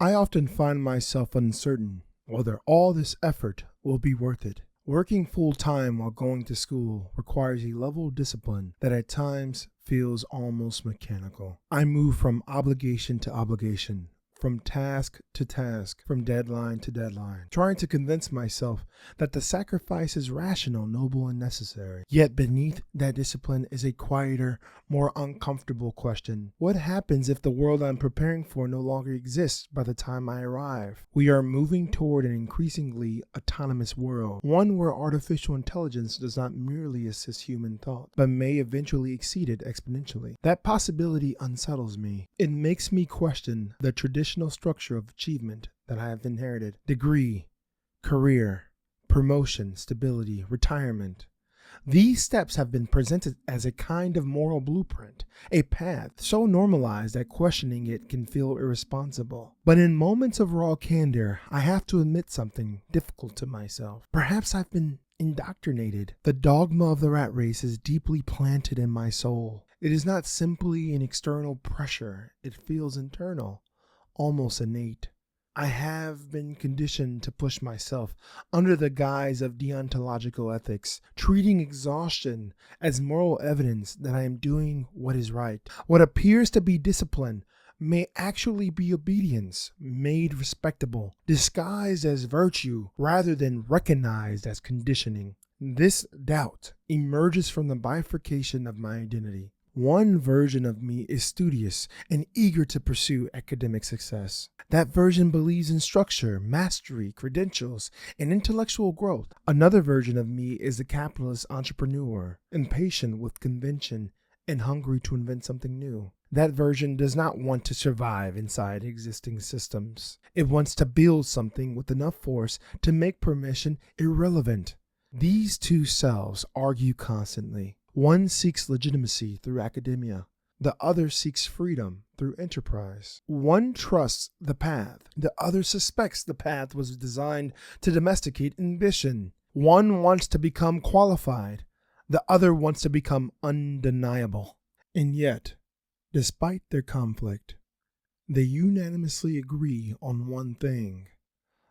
I often find myself uncertain whether all this effort will be worth it. Working full time while going to school requires a level of discipline that at times feels almost mechanical. I move from obligation to obligation, from task to task, from deadline to deadline, trying to convince myself that the sacrifice is rational, noble, and necessary. Yet beneath that discipline is a quieter, more uncomfortable question. What happens if the world I'm preparing for no longer exists by the time I arrive? We are moving toward an increasingly autonomous world, one where artificial intelligence does not merely assist human thought, but may eventually exceed it exponentially. That possibility unsettles me. It makes me question the traditional structure of achievement that I have inherited. Degree, career, promotion, stability, retirement. These steps have been presented as a kind of moral blueprint, a path so normalized that questioning it can feel irresponsible. But in moments of raw candor, I have to admit something difficult to myself. Perhaps I've been indoctrinated. The dogma of the rat race is deeply planted in my soul. It is not simply an external pressure, it feels internal, almost innate. I have been conditioned to push myself under the guise of deontological ethics, treating exhaustion as moral evidence that I am doing what is right. What appears to be discipline may actually be obedience, made respectable, disguised as virtue rather than recognized as conditioning. This doubt emerges from the bifurcation of my identity. One version of me is studious and eager to pursue academic success. That version believes in structure, mastery, credentials, and intellectual growth. Another version of me is the capitalist entrepreneur, impatient with convention and hungry to invent something new. That version does not want to survive inside existing systems. It wants to build something with enough force to make permission irrelevant. These two selves argue constantly. One seeks legitimacy through academia. The other seeks freedom through enterprise. One trusts the path. The other suspects the path was designed to domesticate ambition. One wants to become qualified. The other wants to become undeniable. And yet, despite their conflict, they unanimously agree on one thing.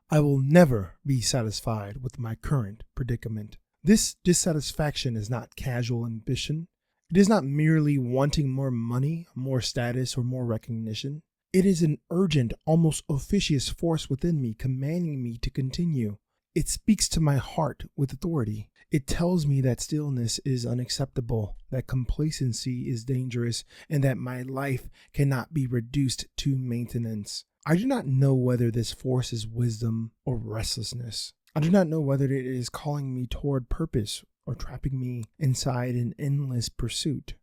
I will never be satisfied with my current predicament. This dissatisfaction is not casual ambition. It is not merely wanting more money, more status, or more recognition. It is an urgent, almost officious force within me commanding me to continue. It speaks to my heart with authority. It tells me that stillness is unacceptable, that complacency is dangerous, and that my life cannot be reduced to maintenance. I do not know whether this force is wisdom or restlessness. I do not know whether it is calling me toward purpose or trapping me inside an endless pursuit.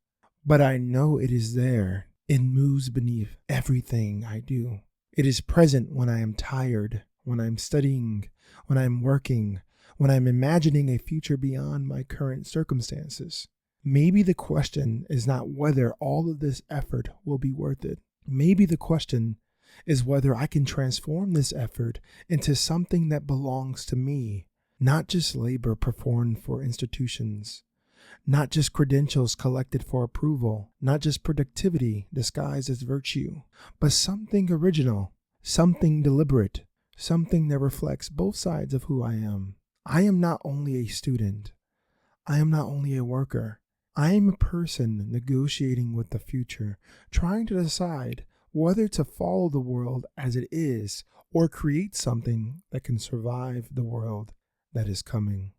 But I know it is there. It moves beneath everything I do. It is present when I am tired, when I am studying, when I am working, when I am imagining a future beyond my current circumstances. Maybe the question is not whether all of this effort will be worth it. Maybe the question is whether I can transform this effort into something that belongs to me, not just labor performed for institutions, not just credentials collected for approval, not just productivity disguised as virtue, but something original, something deliberate, something that reflects both sides of who I am. I am not only a student. I am not only a worker. I am a person negotiating with the future, trying to decide whether to follow the world as it is or create something that can survive the world that is coming.